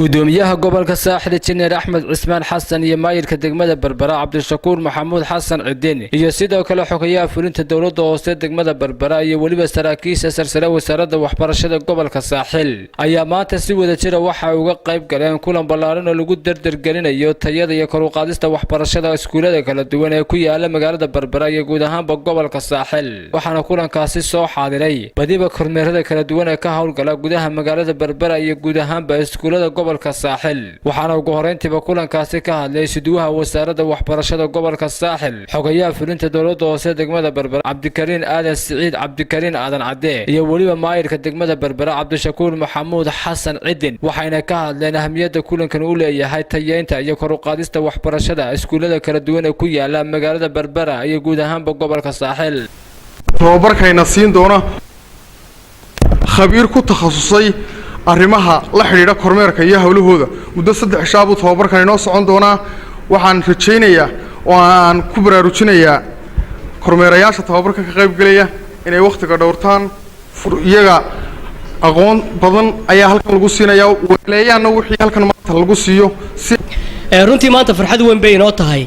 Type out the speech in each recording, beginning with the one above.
gudoomiyaha gobolka saaxil Injineer Axmed Cismaan Xasan iyo maayirka degmada Berbera Cabdishakuur Maxamuud Xasan Cidin iyo sidoo kale xogayaha fulinta dawladda hoose degmada Berbera iyo waliba saraakiisha sarsare wasaaradda waxbarashada gobolka saaxil ayaa maanta si wada jira waxa uga qayb galeen kulan ballaaran oo lagu dardargelinayo tayada iyo kor u qaadista waxbarashada iskuulada kala duwan ee ku yaala magaalada Berbera iyo guud ahaanba gobolka saaxil waxaana kulankaasi soo xaadiray badiba kormeerada kala duwan ee ka hawlgala gudaha magaalada Berbera iyo guud ahaanba iskuulada gobolka saaxil waxaana ugu horeyntiba kulankaasi ka hadlay siduwaha wasaaradda waxbarashada gobolka saaxil xogayaha fulinta dawladda hoose degmada Berbera Cabdikariin Aadan Siciid Cabdikariin Aadan Cadde iyo waliba maayirka degmada Berbera Cabdishakuur Maxamuud Xasan Cidin waxayna ka hadleen ahmiyadda kulankan uu leeyahay tayeynta iyo kor u qaadista waxbarashada iskuulada kala duwan ee ku yaala magaalada Berbera iyo guud ahaanba gobolka saaxil tababarkayna siin doona khabiir ku takhasusay arrimaha la xiriira kormeerka iyo hawlahooda muddo 3 shaab uu tababarkan inoo socon doona waxaan rajaynayaa oo aan ku baraarujinayaa kormeerayaasha tababarka ka qayb galaya inay waqtiga dhowrtaan iyaga aqoon badan ayaa halkan lagu siinayaa waleeyana wixii halkan maanta lagu siiyo si runtii maanta farxad weyn bay inoo tahay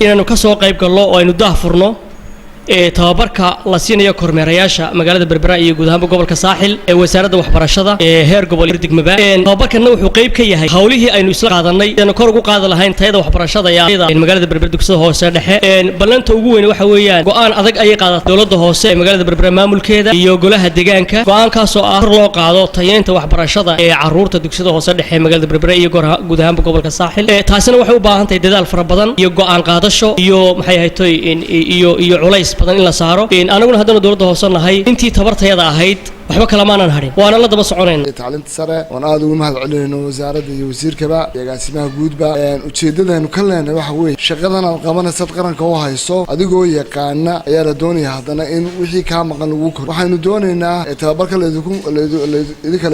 inaanu ka soo qayb galno oo aynu daahfurno tababarka la siinayo kormeerayaasha magaalada Berbera iyo guud ahaan gobolka saaxil ee wasaaradda waxbarashada ee heer gobol iyo degmaba tababarkana wuxuu qayb ka yahay hawlihii aynu isla qaadanay inaan kor ugu qaadi lahayn tayada waxbarashada ee magaalada Berbera dugsiga hoose dhexe balanta ugu weyn waxa weeyaan go'aan adag ay qaadatay dawladda hoose ee magaalada Berbera maamulkeeda iyo golaha deegaanka go'aankaas oo ah loo qaado tayeynta waxbarashada ee caruurta dugsiga hoose dhexe ee magaalada Berbera iyo guud ahaan gobolka saaxil taasina waxay u baahan tahay dadaal fara badan iyo go'aan qaadasho iyo maxay ahayd iyo culays badan in la saaro anaguna haddana dawladda hoose nahay intii tabartayada ahayd waxba kala maanan harin waana la daba soconayna tacliinta sare oo aad ugu mahad celinayno wasaaradda iyo wasiirkaba agaasimaha guudba ujeedadaynu ka leenahay waxa weeye shaqadan aan qabanaysa qaranka oo hayso adigoo yaqaana ayaa la doonayaa haddana in wixii ka maqan lagu kor waxaynu doonaynaa tababarka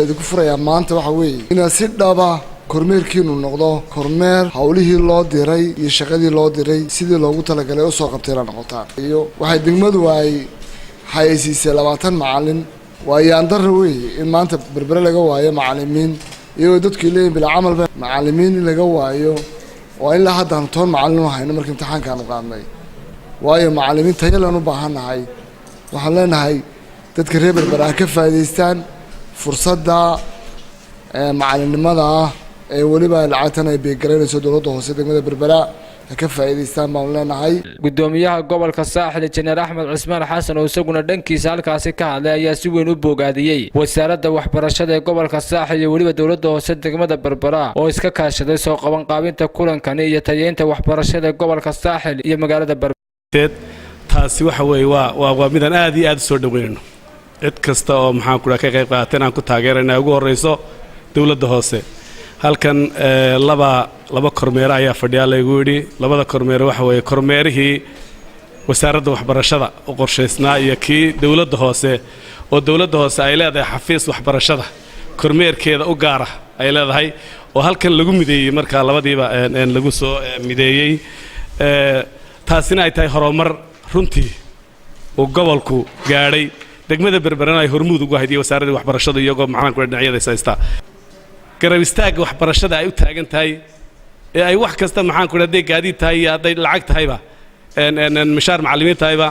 idinku furayaa maanta waxa weeye inaad si dhaba kormeerkiinu noqdo kormeer hawlihii loo diray iyo shaqadii loo diray sidii loogu talagalay oo soo qabtay la noqotaan iyo waxay degmadu ay haysiisay 20 macallin waayaan dar weeye in maanta Berbera laga waayo macallimiin iyo dadkii leeyahay bil amal macallimiin laga waayo oo ilaa hadda 10 macallin hayno markii imtixaanka aan qaadnay waayo macallimiin tayo laan u baahanahay waxaan leenahay dadka reer Berbera ka faa'iideystaan fursadda macallinimada waliba lacagtan ay beegareynayso dawladda hoose degmada Berbera ka faa'iideystaan baan leenahay gudoomiyaha gobolka saaxil Injineer Axmed Cismaan Xasan oo isaguna dhankiisa halkaasi ka hadlay ayaa si weyn u bogaadiyay wasaaradda waxbarashada ee gobolka saaxil iyo waliba dawladda hoose degmada Berbera oo iska kaashaday soo qaban qaabinta kulankan iyo tayeynta waxbarashada ee gobolka saaxil iyo magaalada Berbera taasi waxa weey waa midaan aad iyo aad soo dhaweynayno cid kasta oo maxaan ku ka qayb qaateen aan ku taageerayna ugu horeyso dawladda hoose halkan laba kormeer ayaa fadhiya lagu yiri labada kormeer waxa weeye kormeerihii wasaaradda waxbarashada oo qorsheysnaa iyo kii dawladda hoose oo dawladda hoose ay leedahay xafiis waxbarashada kormeerkeeda u gaar ah ay leedahay oo halkan lagu mideeyay marka labadiiba lagu soo mideeyay taasina ay tahay horumar runtii oo gobolku gaadhay degmada Berbera ay hormuud ugu hayday wasaaradda waxbarashada iyagoo macaan ku dhinacyada saysta garab istaag waxbarashada ay u taagan tahay ee ay wax kasta maxaan ku dhaday gaadiid tahay iyo aday lacag tahayba mishaar macallimiin tahayba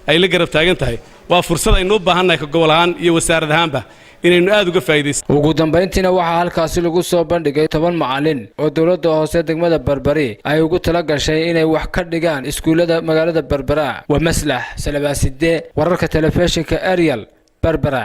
ay la garab taagan tahay waa fursad aynu u baahannahay ka gobol ahaan iyo wasaarad ahaanba inaynu aad uga faa'iideysto ugu dambeyntiina waxaa halkaasi lagu soo bandhigay 10 macallin oo dawladda hoose degmada Berbera ay ugu tala gashay inay wax ka dhigaan iskuulada magaalada Berbera waa maslax salabaaside wararka telefishinka Ariel Berbera